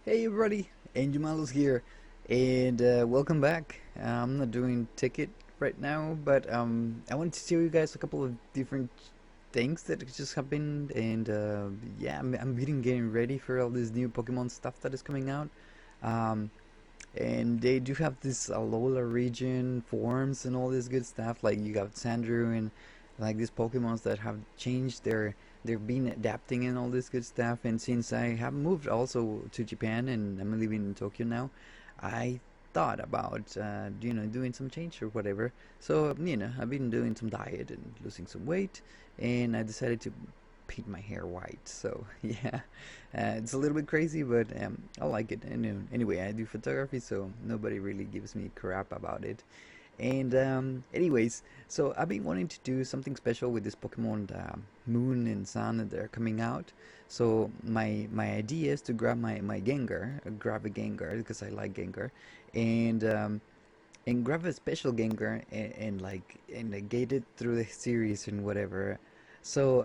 Hey everybody, Angel here, and welcome back. I'm not doing ticket right now, but I wanted to show you guys a couple of different things that just happened, and yeah, I'm getting ready for all this new Pokemon stuff that is coming out. Um, and they do have this Alola region forms and all this good stuff. Like you got Sandrew and like these Pokemons that have changed they've been adapting and all this good stuff. And since I have moved also to Japan and I'm living in Tokyo now, I thought about doing some change or whatever. So I've been doing some diet and losing some weight, and I decided to paint my hair white. So yeah, it's a little bit crazy, but I like it. And anyway, I do photography, so nobody really gives me crap about it. And anyways, so I've been wanting to do something special with this Pokemon Moon and Sun that they're coming out. So my idea is to grab my Gengar, grab a Gengar because I like Gengar, and grab a special Gengar and get it through the series and whatever. So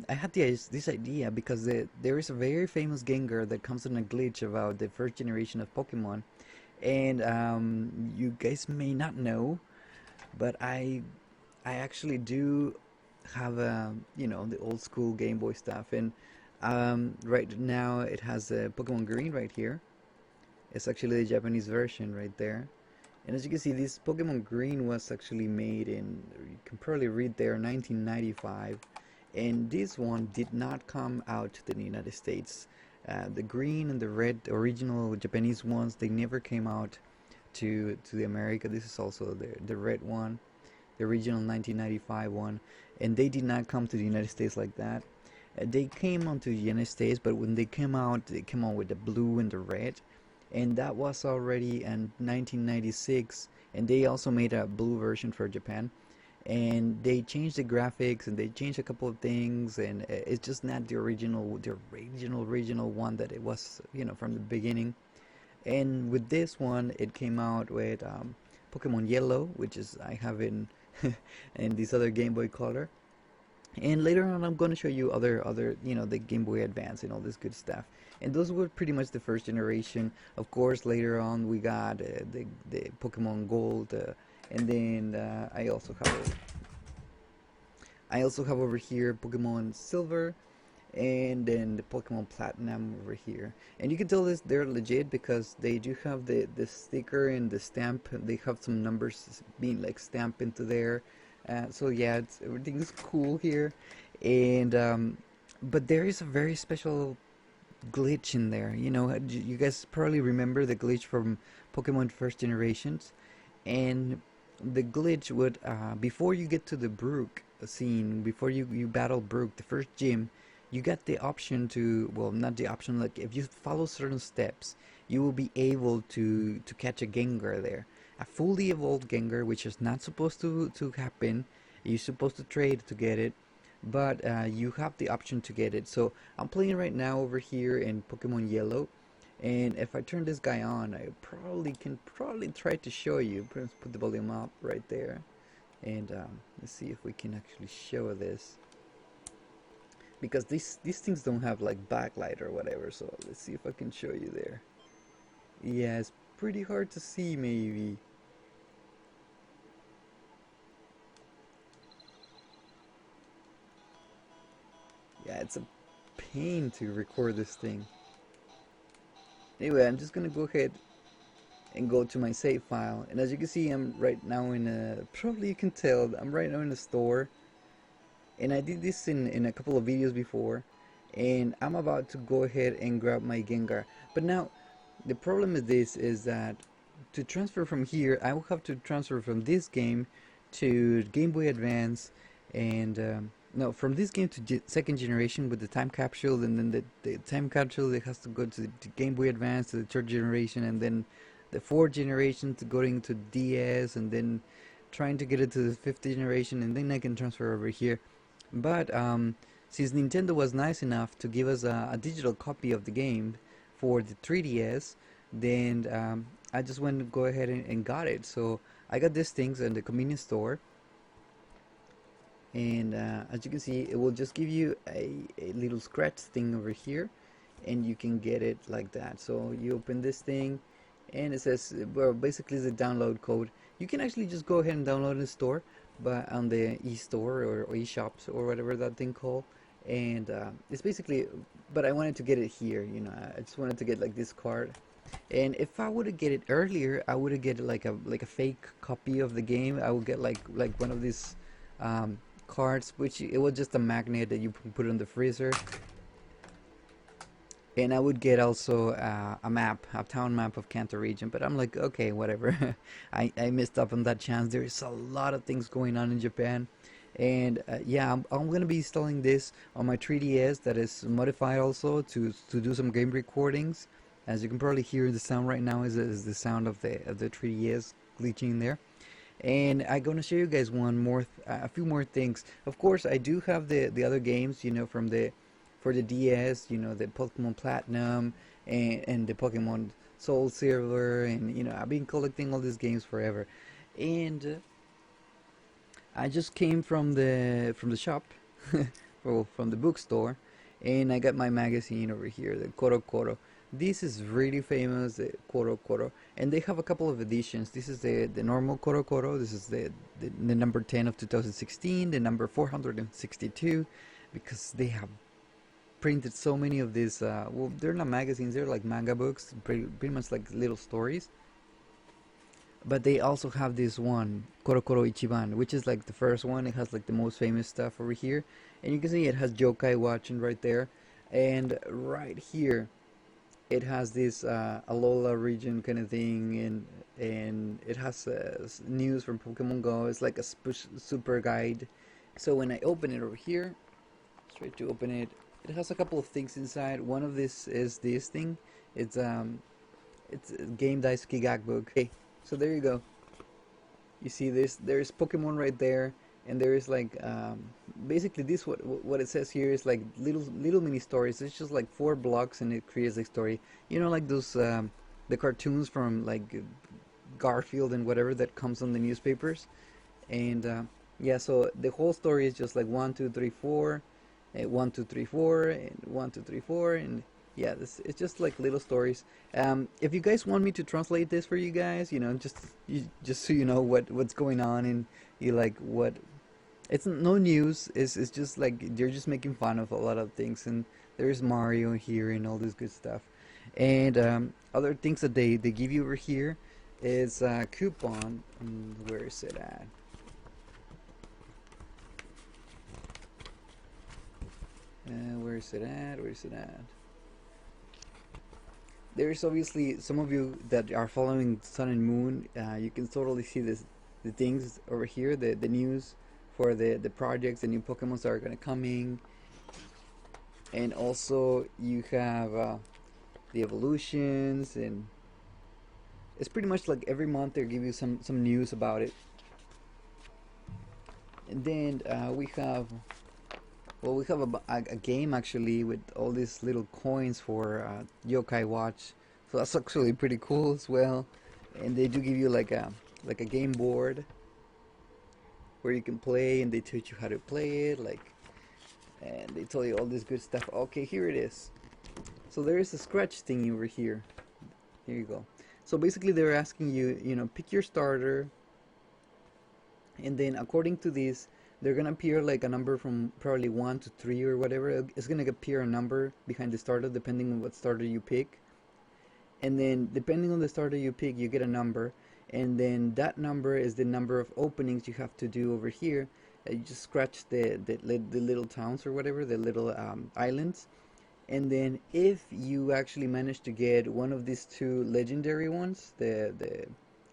I had this idea because there is a very famous Gengar that comes in a glitch about the first generation of Pokemon, and you guys may not know, but I actually do have the old school Game Boy stuff, and right now it has a Pokemon Green right here. It's actually the Japanese version right there. And as you can see, this Pokemon Green was actually made in, you can probably read there, 1995. And this one did not come out to the United States. The green and the red original Japanese ones, they never came out to the America. This is also the red one, the original 1995 one. And they did not come to the United States like that. They came onto the United States, but when they came out with the blue and the red, and that was already in 1996. And they also made a blue version for Japan, and they changed the graphics and they changed a couple of things, and it's just not the original one that it was, from the beginning. And with this one, it came out with Pokemon Yellow, which is I have in in this other Game Boy Color. And later on, I'm going to show you other the Game Boy Advance and all this good stuff. And those were pretty much the first generation. Of course, later on we got the Pokemon Gold, and then I also have over here Pokemon Silver, and then the Pokemon Platinum over here. And you can tell this they're legit because they do have the sticker and the stamp. They have some numbers being like stamped into there. So yeah, everything is cool here. And but there is a very special glitch in there. You guys probably remember the glitch from Pokemon First Generations, and the glitch would before you get to the Brook scene, before you battle Brook, the first gym, you got the option to, well, not the option, like if you follow certain steps, you will be able to catch a Gengar there, a fully evolved Gengar, which is not supposed to happen. You're supposed to trade to get it, but you have the option to get it. So I'm playing right now over here in Pokemon Yellow, and if I turn this guy on, I probably try to show you. Put the volume up right there, and let's see if we can actually show this, because these things don't have like backlight or whatever. So let's see if I can show you there. Yeah, it's pretty hard to see maybe. Yeah, it's a pain to record this thing. Anyway, I'm just gonna go ahead and go to my save file. And as you can see, I'm right now in a, probably you can tell, I'm right now in a store. And I did this in a couple of videos before. And I'm about to go ahead and grab my Gengar. But now, the problem with this is that to transfer from here, I will have to transfer from this game to Game Boy Advance, and no, from this game to second generation with the time capsule, and then the time capsule it has to go to Game Boy Advance to the third generation, and then the fourth generation to going to DS, and then trying to get it to the fifth generation, and then I can transfer over here. But since Nintendo was nice enough to give us a digital copy of the game for the 3DS, then I just went to go ahead and got it. So I got these things in the convenience store, and as you can see, it will just give you a little scratch thing over here, and you can get it like that. So you open this thing, and it says, well, basically the download code. You can actually just go ahead and download in the store, but on the e-store or e-shops or whatever that thing called. And it's basically, but I wanted to get it here, you know. I just wanted to get like this card. And if I would have get it earlier, I would have get like a fake copy of the game. I would get like one of these cards, which it was just a magnet that you put on the freezer. And I would get also a map, a town map of Kanto region. But I'm like, okay, whatever. I missed up on that chance. There is a lot of things going on in Japan. And yeah, I'm gonna be installing this on my 3DS that is modified also to do some game recordings. As you can probably hear, the sound right now is the sound of the 3DS glitching there. And I'm gonna show you guys a few more things. Of course, I do have the other games, you know, from the for the DS, you know, the Pokemon Platinum and the Pokemon Soul Silver, and you know, I've been collecting all these games forever. And I just came from the shop, well, from the bookstore, and I got my magazine over here, the KoroKoro. This is really famous, the KoroKoro, and they have a couple of editions. This is the normal KoroKoro. This is the number 10 of 2016, the number 462, because they have printed so many of these. Well, they're not magazines; they're like manga books, pretty much like little stories. But they also have this one, KoroKoro Ichiban, which is like the first one. It has like the most famous stuff over here. And you can see it has Yokai watching right there. And right here, it has this Alola region kind of thing. And it has news from Pokemon Go. It's like a super guide. So when I open it over here, try to open it. It has a couple of things inside. One of this is this thing. It's it's a Game Daisuke Gag book. Okay, so there you go. You see this? There's Pokemon right there, and there is like basically this what it says here is like little mini stories. It's just like 4 blocks, and it creates a story. You know, like those the cartoons from like Garfield and whatever that comes on the newspapers. And yeah, so the whole story is just like 1, 2, 3, 4, 1, 2, 3, 4, and 1, 2, 3, 4, and yeah, it's just like little stories. If you guys want me to translate this for you guys, you know, just so you know what's going on, and you like what it's no news. It's just like they're just making fun of a lot of things, and there's Mario here and all this good stuff. And other things that they give you over here is a coupon. Where is it at? Where is it at? Where is it at? There's obviously some of you that are following Sun and Moon. You can totally see the things over here, the news for the projects, the new Pokemons that are gonna coming, and also you have the evolutions, and it's pretty much like every month they give you some news about it. And then we have, well, we have a game actually with all these little coins for Yokai Watch. So that's actually pretty cool as well. And they do give you like a game board where you can play, and they teach you how to play it, like, and they tell you all this good stuff. Okay, here it is. So there is a scratch thingy over here. Here you go. So basically, they're asking you, you know, pick your starter, and then according to this, they're gonna appear like a number from probably 1 to 3 or whatever. It's gonna appear a number behind the starter depending on what starter you pick, and then depending on the starter you pick, you get a number, and then that number is the number of openings you have to do over here. You just scratch the little towns or whatever, the little islands, and then if you actually manage to get one of these two legendary ones, the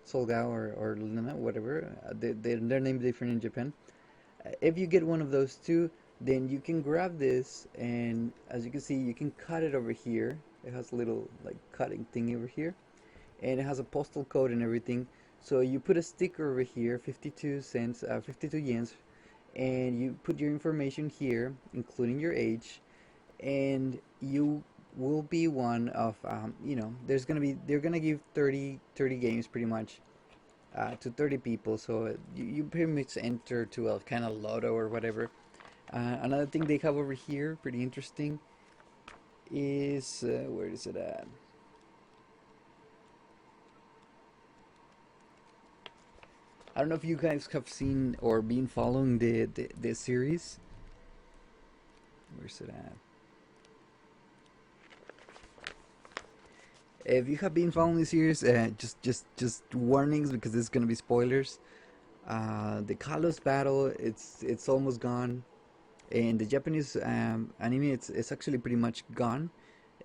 Solgao or Luna, whatever, they're named different in Japan. If you get one of those two, then you can grab this, and as you can see, you can cut it over here. It has a little like cutting thing over here, and it has a postal code and everything. So you put a sticker over here, 52 cents, 52 yens, and you put your information here, including your age, and you will be one of, you know, they're gonna give 30 games pretty much to 30 people. So you pretty much enter to a kind of lotto or whatever. Another thing they have over here, pretty interesting, is where is it at? I don't know if you guys have seen or been following the series. Where's it at? If you have been following the series, just warnings because this is gonna be spoilers. The Kalos battle, it's almost gone. In the Japanese anime, it's actually pretty much gone.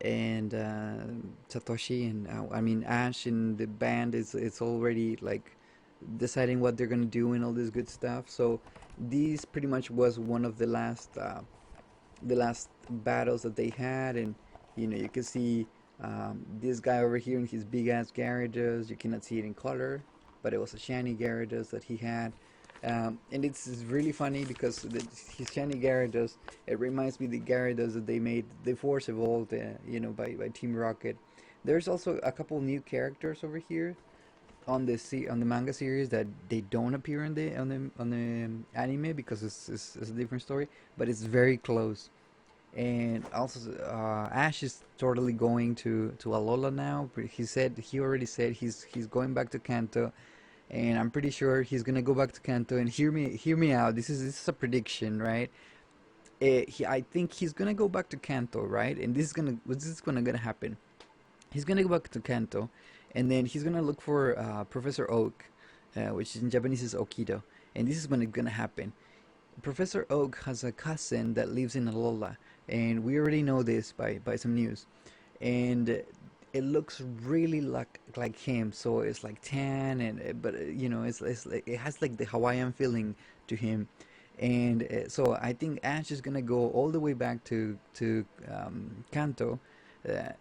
And Satoshi and I mean Ash and the band is it's already like deciding what they're gonna do and all this good stuff. So these pretty much was one of the last battles that they had, and you can see this guy over here in his big ass Gyarados. You cannot see it in color, but it was a shiny Gyarados that he had. And it's really funny because his shiny Gyarados, it reminds me the Gyarados that they made, the Force Evolved, by Team Rocket. There's also a couple new characters over here on on the manga series that they don't appear in the anime because it's a different story, but it's very close. And also, Ash is totally going to Alola now. But he already said he's going back to Kanto, and I'm pretty sure he's gonna go back to Kanto. And hear me out. This is a prediction, right? I think he's gonna go back to Kanto, right? And this is gonna happen. He's gonna go back to Kanto, and then he's gonna look for Professor Oak, which in Japanese is Okido. And this is when it's gonna happen. Professor Oak has a cousin that lives in Alola, and we already know this by some news. And it looks really like him, so it's like tan, and but it's like it has like the Hawaiian feeling to him. And so I think Ash is gonna go all the way back to Kanto,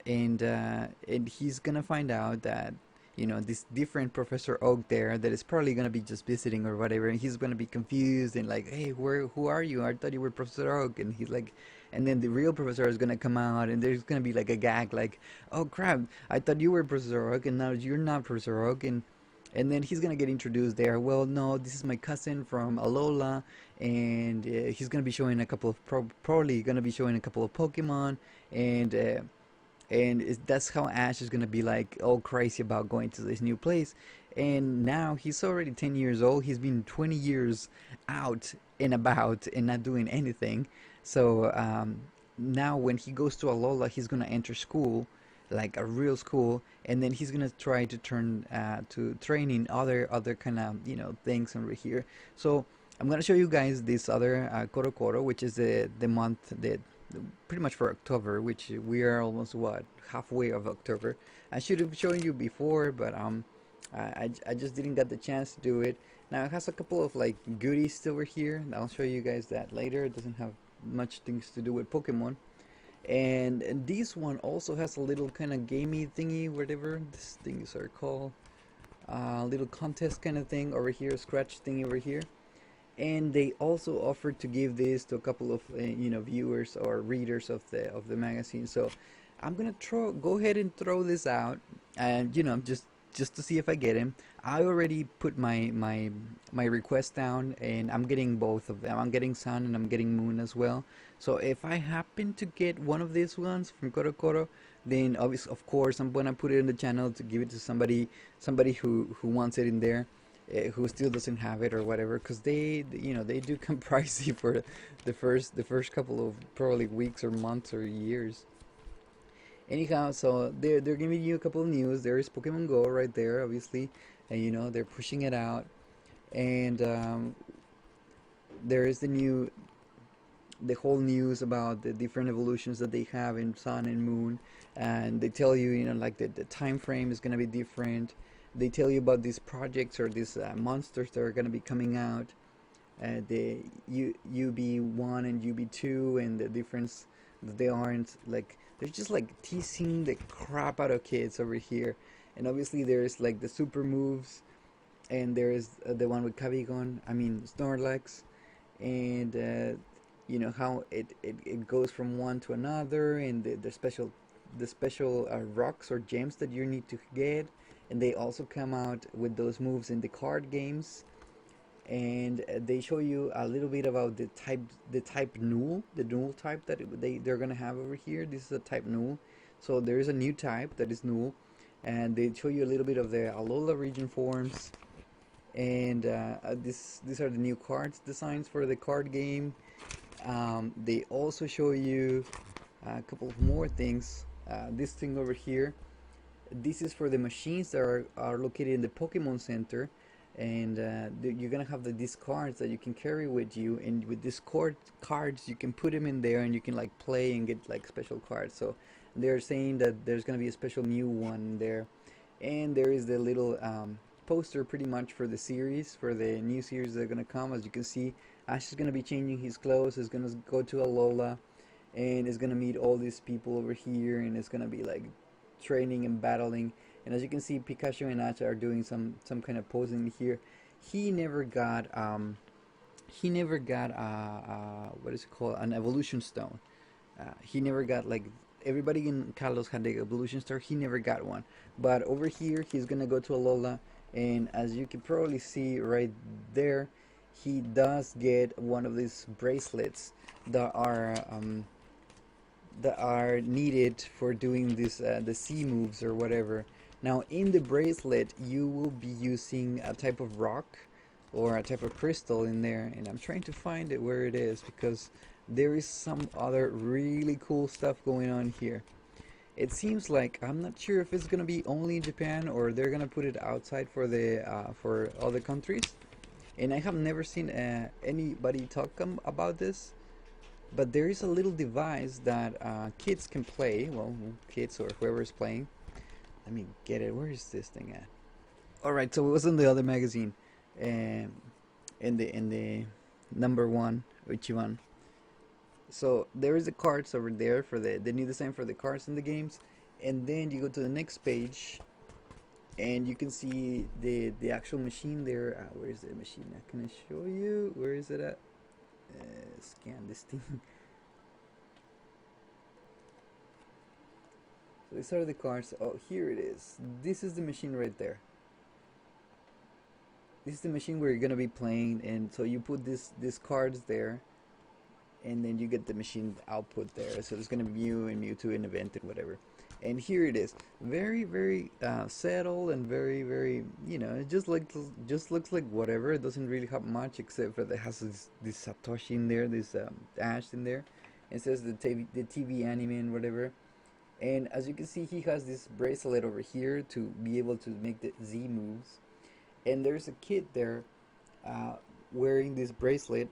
and he's gonna find out that this different Professor Oak there that is probably gonna be just visiting or whatever, and he's gonna be confused and like, hey, who are you? I thought you were Professor Oak, and he's like, and then the real professor is gonna come out, and there's gonna be like a gag, like, oh crap, I thought you were Professor Oak, and now you're not Professor Oak, and then he's gonna get introduced there. Well, no, this is my cousin from Alola, and he's gonna be showing a couple of probably gonna be showing a couple of Pokemon, and that's how Ash is gonna be like all crazy about going to this new place. And now he's already 10 years old. He's been 20 years out and about and not doing anything. So now when he goes to Alola, he's gonna enter school, like a real school, and then he's gonna try to turn to training other kind of things over here. So I'm gonna show you guys this other KoroKoro, which is the month that pretty much for October, which we are almost what halfway of October. I should have shown you before, but I just didn't get the chance to do it. Now it has a couple of like goodies over here, and I'll show you guys that later. It doesn't have much things to do with Pokemon. And this one also has a little kind of gamey thingy, whatever these things are called. Little contest kind of thing over here, scratch thingy over here. And they also offered to give this to a couple of viewers or readers of the magazine. So I'm gonna go ahead and throw this out, and just to see if I get him. I already put my request down, and I'm getting both of them. I'm getting Sun and I'm getting Moon as well. So if I happen to get one of these ones from KoroKoro, then obviously, of course, I'm gonna put it in the channel to give it to somebody who wants it in there, who still doesn't have it or whatever, because they do come pricey for the first couple of probably weeks or months or years. Anyhow, so they're giving you a couple of news. There is Pokemon Go right there, obviously, and they're pushing it out, and there is the whole news about the different evolutions that they have in Sun and Moon, and they tell you, like the time frame is gonna be different. They tell you about these projects or these monsters that are gonna be coming out, the UB1 and UB2, and the difference that they aren't like. They're just like teasing the crap out of kids over here, and obviously there's like the super moves, and there's the one with Kavigon, I mean Snorlax, and how it goes from one to another, and the special rocks or gems that you need to get, and they also come out with those moves in the card games. and they show you a little bit about the type null, the null type that they're gonna have over here. This is a type null, so there is a new type that is null, and they show you a little bit of the Alola region forms, and these are the new cards designs for the card game. They also show you a couple of more things. This thing over here, this is for the machines that are located in the Pokemon Center, and you're gonna have these cards that you can carry with you, and with these cards you can put them in there and you can like play and get like special cards. So they're saying that there's gonna be a special new one there, and there is the little poster pretty much for the series, for the new series that are gonna come. As you can see, Ash is gonna be changing his clothes, is gonna go to Alola, and is gonna meet all these people over here, and it's gonna be like training and battling. And as you can see, Pikachu and Acha are doing some kind of posing here. He never got what is it called, an evolution stone. He never got, like, everybody in Kalos had the evolution star. He never got one. But over here, he's gonna go to Alola, and as you can probably see right there, he does get one of these bracelets that are needed for doing this the C moves or whatever. Now in the bracelet you will be using a type of rock or a type of crystal in there, and I'm trying to find it where it is because there is some other really cool stuff going on here. It seems like, I'm not sure if it's gonna be only in Japan or they're gonna put it outside for other countries, and I have never seen anybody talk about this. But there is a little device that kids can play. Well, kids or whoever is playing. Let me get it. Where is this thing at? All right, so it was in the other magazine, um, in the number one Ichiban. So there is the cards over there for the new design for the cards in the games, and then you go to the next page, and you can see the actual machine there. Where is the machine? Can I show you? Where is it at? Scan this thing. So these are the cards. Oh, here it is. This is the machine right there. This is the machine where you're gonna be playing, and so you put these cards there, and then you get the machine output there. So there's gonna be Mew and Mewtwo and event and whatever. And here it is, very very settled and very very, it just looks like whatever. It doesn't really have much except for that it has this Satoshi in there, this Ash in there. It says the TV anime and whatever. And as you can see, he has this bracelet over here to be able to make the Z moves. And there's a kid there wearing this bracelet.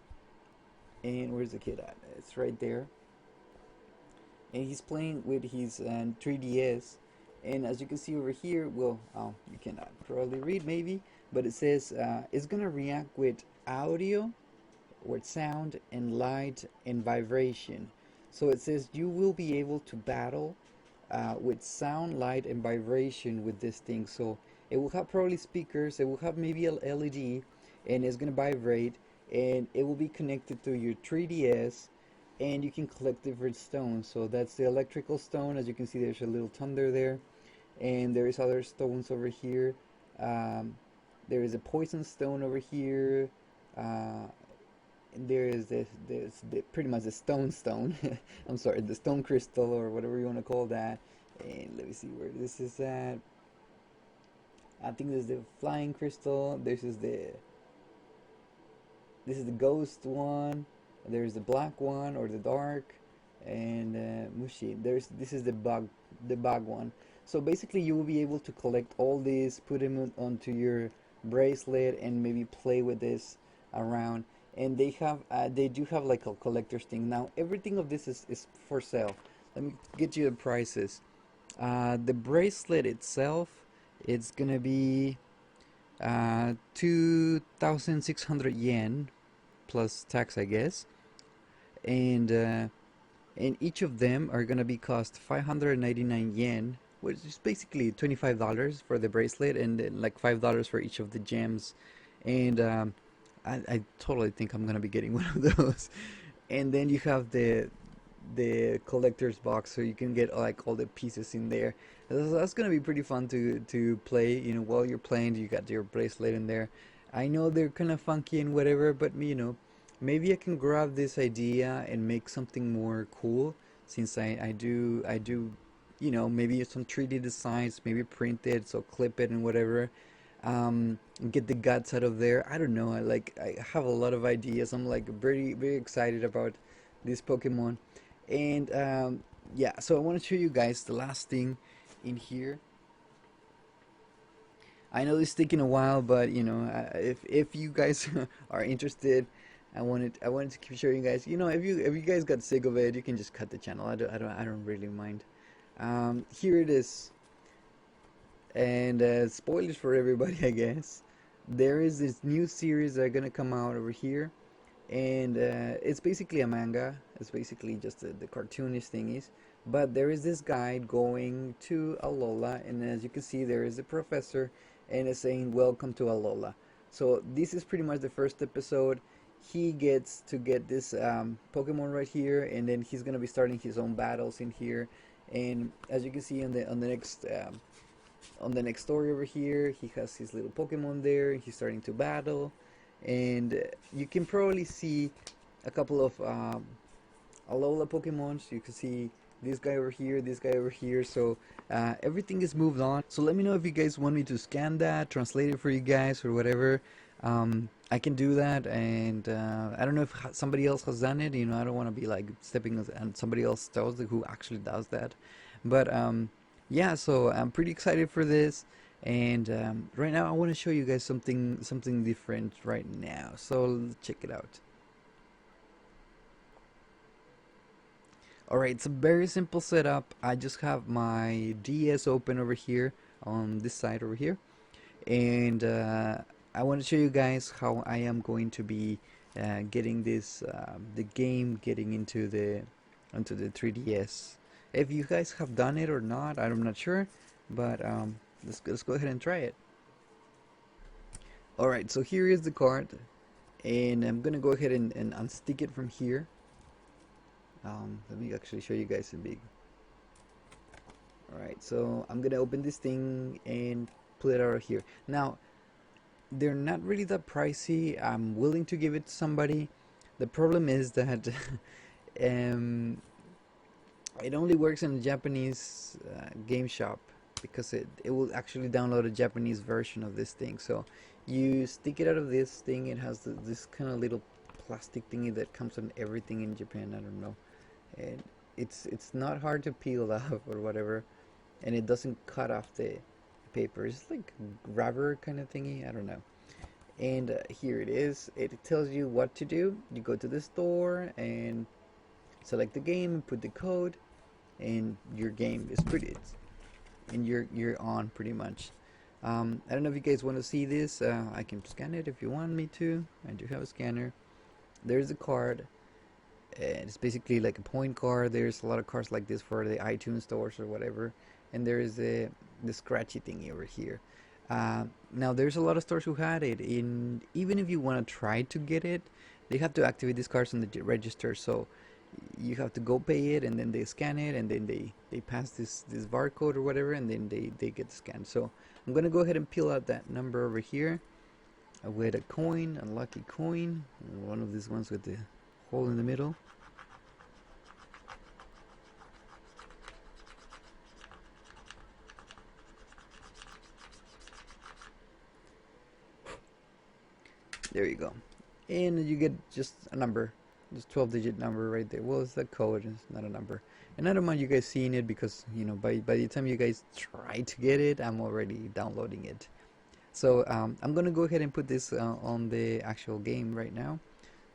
And where's the kid at? It's right there. And he's playing with his 3DS. And as you can see over here, well, you cannot probably read maybe, but it says it's gonna react with audio, with sound and light and vibration. So it says you will be able to battle with sound, light, and vibration with this thing. So it will have probably speakers, it will have maybe a LED, and it's gonna vibrate, and it will be connected to your 3DS, and you can collect different stones. So that's the electrical stone. As you can see, there's a little thunder there, and there is other stones over here. There is a poison stone over here. And there is pretty much the stone. I'm sorry, the stone crystal or whatever you want to call that. And let me see where this is at. I think this is the flying crystal. This is the ghost one. There's the black one or the dark, and Mushi. This is the bug one. So basically, you will be able to collect all these, put them onto your bracelet, and maybe play with this around. And they do have like a collector's thing. Now everything of this is for sale. Let me get you the prices. The bracelet itself, it's gonna be 2,600 yen plus tax, I guess. And each of them are gonna be cost 599 yen, which is basically $25 for the bracelet, and like $5 for each of the gems. And I totally think I'm gonna be getting one of those. And then you have the collector's box, so you can get like all the pieces in there. That's gonna be pretty fun to play. While you're playing, you got your bracelet in there. I know they're kind of funky and whatever, but maybe I can grab this idea and make something more cool. Since I do, maybe some 3D designs, maybe print it, so clip it and whatever. Get the guts out of there. I don't know. I have a lot of ideas. I'm like very very excited about this Pokemon, and yeah. So I want to show you guys the last thing in here. I know it's taking a while, but if you guys are interested, I wanted to keep showing you guys. If you guys got sick of it, you can just cut the channel. I don't really mind. Here it is, and spoilers for everybody, I guess. There is this new series that are gonna come out over here, and it's basically a manga. It's basically just the cartoonish thingies. But there is this guy going to Alola, and as you can see, there is a professor, and it's saying "Welcome to Alola." So this is pretty much the first episode. He gets to get this Pokemon right here, and then he's gonna be starting his own battles in here. And as you can see on the next story over here, he has his little Pokemon there. He's starting to battle, and you can probably see a couple of Alola Pokemon. So you can see this guy over here, this guy over here. So everything is moved on. So let me know if you guys want me to scan that, translate it for you guys, or whatever. I can do that, and I don't know if somebody else has done it. I don't want to be like stepping on somebody else's toes who actually does that. But yeah, so I'm pretty excited for this. And right now, I want to show you guys something different right now. So check it out. Alright, it's a very simple setup. I just have my DS open over here on this side over here, and I want to show you guys how I am going to be getting the game getting into the 3DS. If you guys have done it or not, I'm not sure, but let's go ahead and try it. Alright, so here is the card, and I'm gonna go ahead and unstick it from here. Let me actually show you guys a big. Alright, so I'm gonna open this thing and pull it out of here. Now, they're not really that pricey. I'm willing to give it to somebody. The problem is that um, it only works in the Japanese game shop, because it will actually download a Japanese version of this thing. So you stick it out of this thing. It has this kind of little plastic thingy that comes on everything in Japan. I don't know, and it's not hard to peel off or whatever, and it doesn't cut off the paper. It's like rubber kind of thingy. I don't know. And here it is. It tells you what to do. You go to the store and select the game and put the code, and your game is and you're on pretty much. I don't know if you guys want to see this. I can scan it if you want me to. I do have a scanner. There's a card. It's basically like a point card. There's a lot of cards like this for the iTunes stores or whatever. And there is the scratchy thingy over here. Now there's a lot of stores who had it. Even if you want to try to get it, they have to activate these cards on the register. So you have to go pay it, and then they scan it, and then they pass this barcode or whatever, and then they get scanned. So I'm gonna go ahead and peel out that number over here with a coin, a lucky coin, one of these ones with the hole in the middle. There you go, and you get just a number, this 12-digit number right there. Well, it's a code, it's not a number. And I don't mind you guys seeing it, because by the time you guys try to get it, I'm already downloading it. So I'm gonna go ahead and put this on the actual game right now.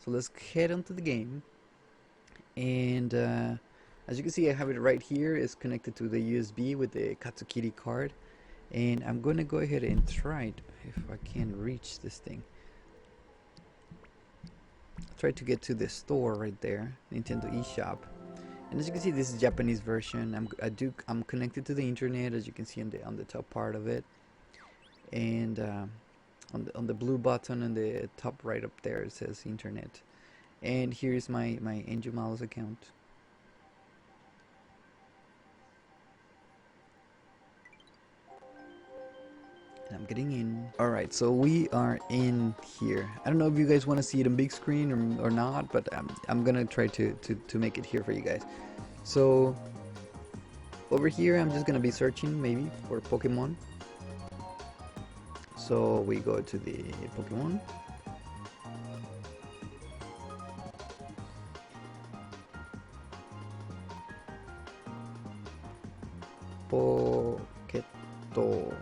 So let's head onto the game, and as you can see, I have it right here. It's connected to the USB with the Katsukity card, and I'm gonna go ahead and try it if I can reach this thing. Try to get to the store right there, Nintendo eShop. And as you can see, this is Japanese version. I'm connected to the internet, as you can see on the top part of it, and on the blue button on the top right up there, it says internet. And here's my Angel's account. I'm getting in. Alright, so we are in here. I don't know if you guys want to see it on big screen or not, but I'm gonna try to make it here for you guys. So over here I'm just gonna be searching maybe for Pokemon. So we go to the Pokemon. Poketo.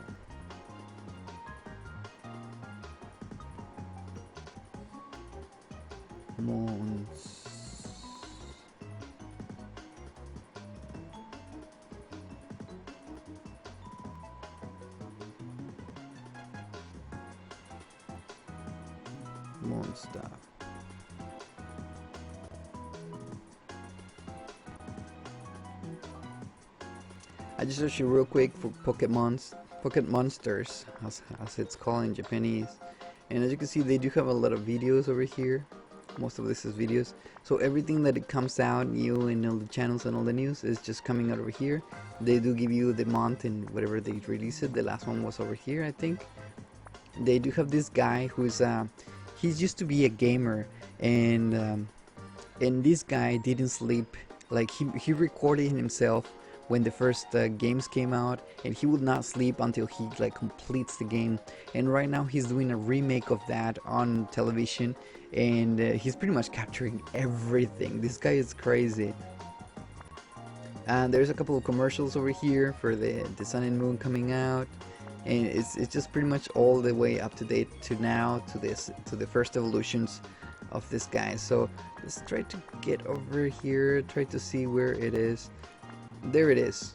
Monster. I just searched real quick for Pocket Monsters, as it's called in Japanese. And as you can see, they do have a lot of videos over here. Most of this is videos. So everything that it comes out new in all the channels and all the news is just coming out over here. They do give you the month and whatever they release it. The last one was over here, I think. They do have this guy who's he used to be a gamer, and this guy didn't sleep. Like he recorded himself when the first games came out, and he would not sleep until he like completes the game. And right now he's doing a remake of that on television, and he's pretty much capturing everything. This guy is crazy. And there's a couple of commercials over here for the Sun and Moon coming out, and it's just pretty much all the way up to date to now, to the first evolutions of this guy. So let's try to get over here, try to see where it is. There it is.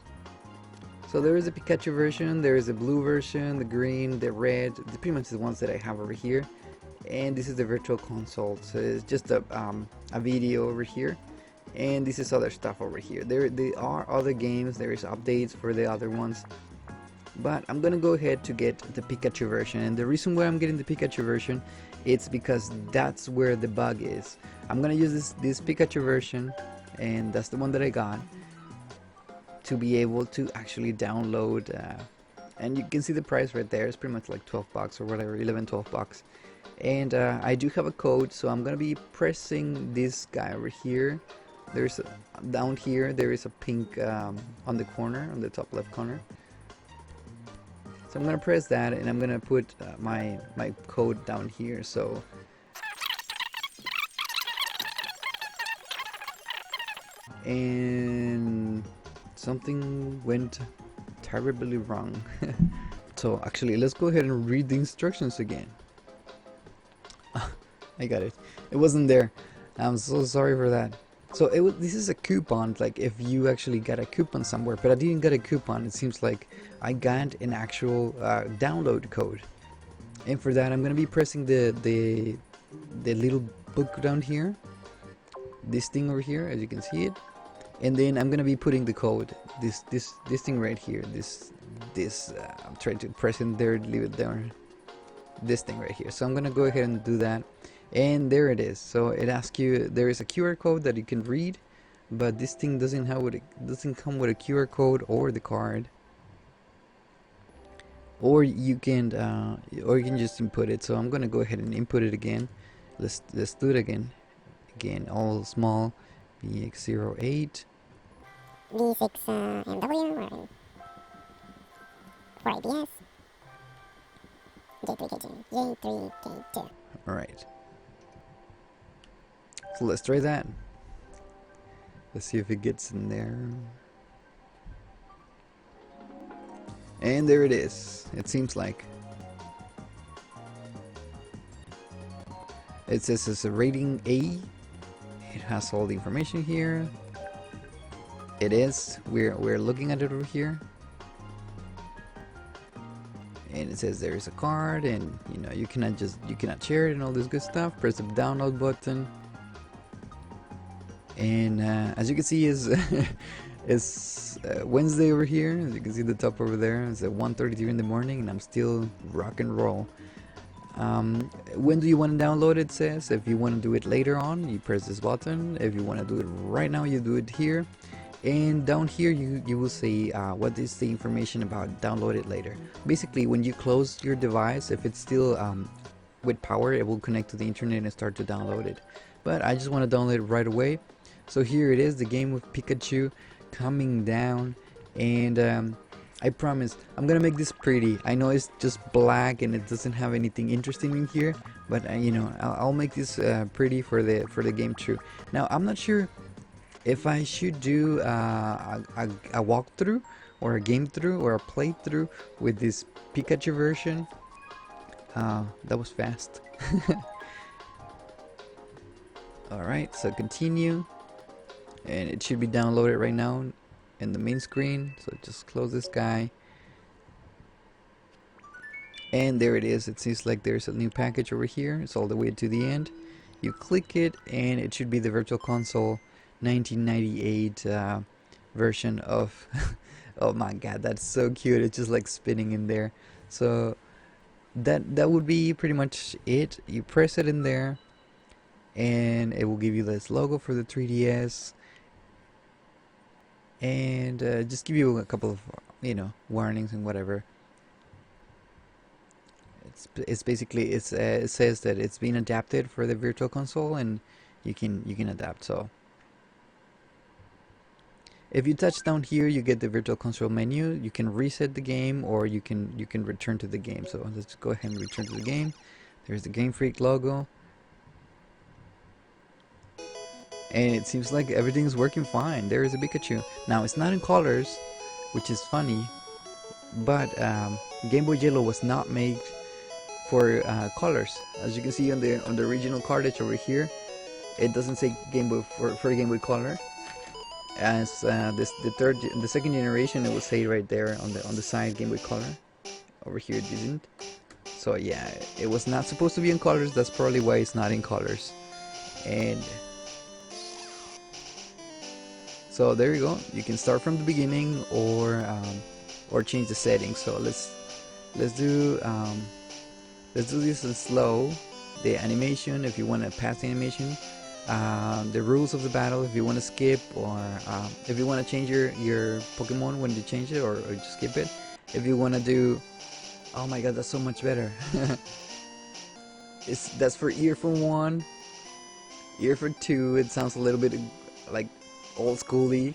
So there is a Pikachu version, there is a blue version, the green, the red, pretty much the ones that I have over here. And this is the virtual console, so it's just a video over here. And this is other stuff over here. There are other games, there is updates for the other ones. But I'm gonna go ahead to get the Pikachu version, and the reason why I'm getting the Pikachu version, it's because that's where the bug is. I'm gonna use this Pikachu version, and that's the one that I got, to be able to actually download, and you can see the price right there. It's pretty much like 12 bucks or whatever, 11-12 bucks. And I do have a code, so I'm gonna be pressing this guy over here. There's down here there is a pink on the corner, on the top left corner. So I'm gonna press that, and I'm gonna put my code down here. So and something went terribly wrong. So actually, let's go ahead and read the instructions again. I got it. It wasn't there. I'm so sorry for that. So this is a coupon, like if you actually got a coupon somewhere, but I didn't get a coupon. It seems like I got an actual download code, and for that I'm gonna be pressing the little book down here, this thing over here, as you can see it, and then I'm gonna be putting the code, this thing right here, this I'm trying to press in there, leave it there, this thing right here. So I'm gonna go ahead and do that. And there it is. So it asks you, there is a QR code that you can read, but this thing doesn't come with a QR code or the card. Or you can just input it. So I'm gonna go ahead and input it again. Let's do it again. Again, all small. BX08. B6MW or ABS. J3K2. J3K2. Alright. So let's try that. Let's see if it gets in there. And there it is. It seems like. It says it's a rating A. It has all the information here. It is. We're looking at it over here. And it says there is a card, and you know you cannot share it and all this good stuff. Press the download button. And as you can see, is it's Wednesday over here. As you can see the top over there, it's at 1:33 in the morning, and I'm still rock and roll. When do you want to download it? Says if you want to do it later on, you press this button. If you want to do it right now, you do it here. And down here you will see what is the information about download it later. Basically, when you close your device, if it's still with power, it will connect to the internet and start to download it. But I just want to download it right away. So here it is, the game with Pikachu coming down. And I promise I'm gonna make this pretty. I know it's just black and it doesn't have anything interesting in here, but you know, I'll make this pretty for the game too. Now I'm not sure if I should do a walkthrough or a game through or a playthrough with this Pikachu version. That was fast. Alright, so continue. And it should be downloaded right now in the main screen. So just close this guy. And there it is. It seems like there's a new package over here. It's all the way to the end. You click it and it should be the Virtual Console 1998 version of oh my god, that's so cute. It's just like spinning in there. So that would be pretty much it. You press it in there and it will give you this logo for the 3DS and just give you a couple of, you know, warnings and whatever. It's basically it says that it's been adapted for the Virtual Console and you can adapt. So if you touch down here, you get the Virtual Console menu. You can reset the game or you can return to the game. So let's go ahead and return to the game. There's the Game Freak logo. And it seems like everything's working fine. There is a Pikachu. Now it's not in colors, which is funny, but Game Boy Yellow was not made for colors. As you can see on the original cartridge over here, it doesn't say Game Boy for Game Boy Color. As the second generation, it will say right there on the side Game Boy Color. Over here it didn't. So yeah, it was not supposed to be in colors. That's probably why it's not in colors. And so there you go. You can start from the beginning or change the settings. So let's do this in slow. The animation, if you want to pass the animation. The rules of the battle, if you want to skip, or if you want to change your Pokemon when you change it, or just skip it. If you want to do, oh my god, that's so much better. That's for earphone 1, earphone 2. It sounds a little bit like old schooly.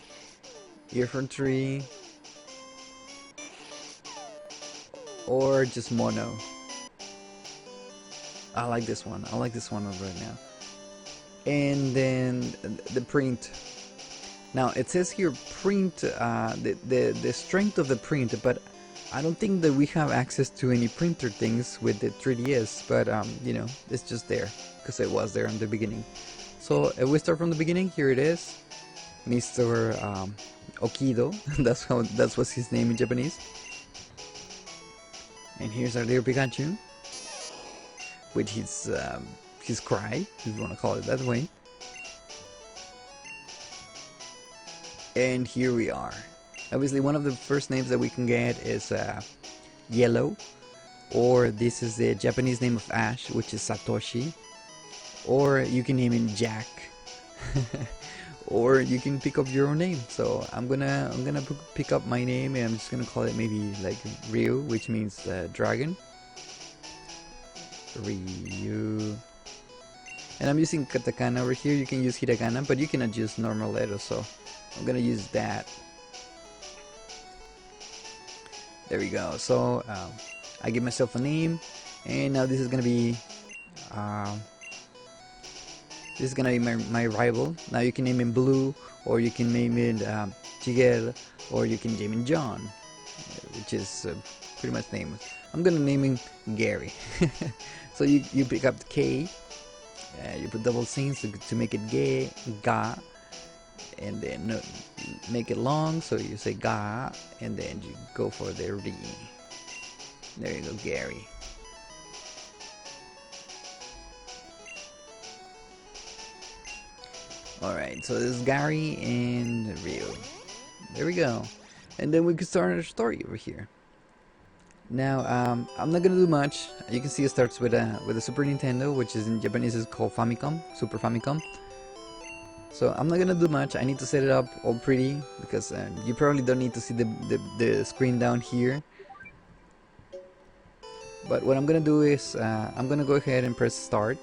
Earphone 3, or just mono. I like this one. I like this one right now. And then the print. Now it says here print, the strength of the print, but I don't think that we have access to any printer things with the 3DS. But you know, it's just there because it was there in the beginning. So if we start from the beginning, here it is, Mr. Okido. That's what's his name in Japanese. And here's our little Pikachu with his cry, if you want to call it that way. And here we are. Obviously, one of the first names that we can get is Yellow, or this is the Japanese name of Ash, which is Satoshi, or you can name him Jack, or you can pick up your own name. So I'm gonna pick up my name, and I'm just gonna call it maybe like Ryu, which means dragon. Ryu. And I'm using katakana over here. You can use hiragana, but you cannot use normal letters, so I'm gonna use that. There we go. So I give myself a name, and now this is gonna be my rival. Now you can name him Blue, or you can name it Chigel, or you can name him John, which is pretty much nameless. I'm gonna name him Gary. So you pick up the K. You put double C's to make it gay, ga, and then make it long, so you say ga, and then you go for the ri. There you go, Gary. Alright, so this is Gary and Ryu. There we go. And then we can start our story over here. Now, I'm not gonna do much. You can see it starts with a Super Nintendo, which is in Japanese is called Famicom, Super Famicom. So I'm not gonna do much. I need to set it up all pretty because you probably don't need to see the screen down here. But what I'm gonna do is I'm gonna go ahead and press start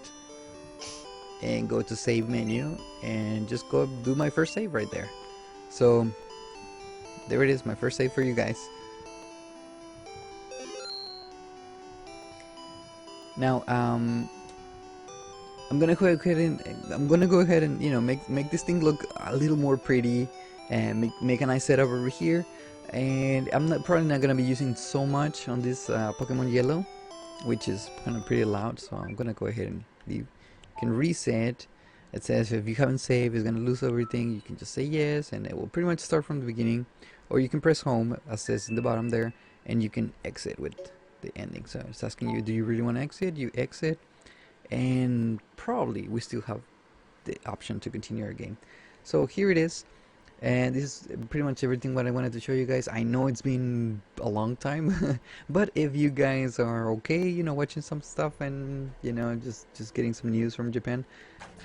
and go to save menu and just go do my first save right there. So there it is, my first save for you guys. Now I'm gonna go ahead and make this thing look a little more pretty and make a nice setup over here. And I'm probably not gonna be using so much on this Pokemon Yellow, which is kind of pretty loud. So I'm gonna go ahead and leave. You can reset. It says if you haven't saved, it's gonna lose everything. You can just say yes, and it will pretty much start from the beginning. Or you can press home, as says in the bottom there, and you can exit with the ending. So it's asking you, do you really want to exit? You exit, and probably we still have the option to continue our game. So here it is, and this is pretty much everything what I wanted to show you guys. I know it's been a long time, but if you guys are okay, watching some stuff and just getting some news from Japan,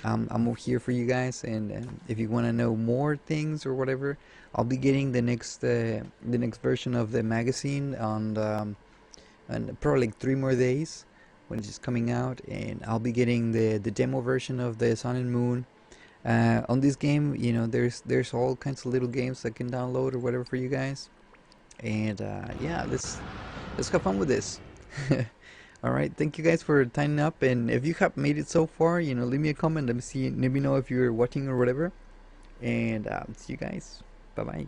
I'm here for you guys. And if you want to know more things or whatever, I'll be getting the next version of the magazine on and probably like 3 more days when it's just coming out, and I'll be getting the demo version of the Sun and Moon. On this game, there's all kinds of little games that can download or whatever for you guys, and yeah, let's have fun with this. All right, thank you guys for signing up, and if you have made it so far, leave me a comment. Let me know if you're watching or whatever, and see you guys. Bye bye.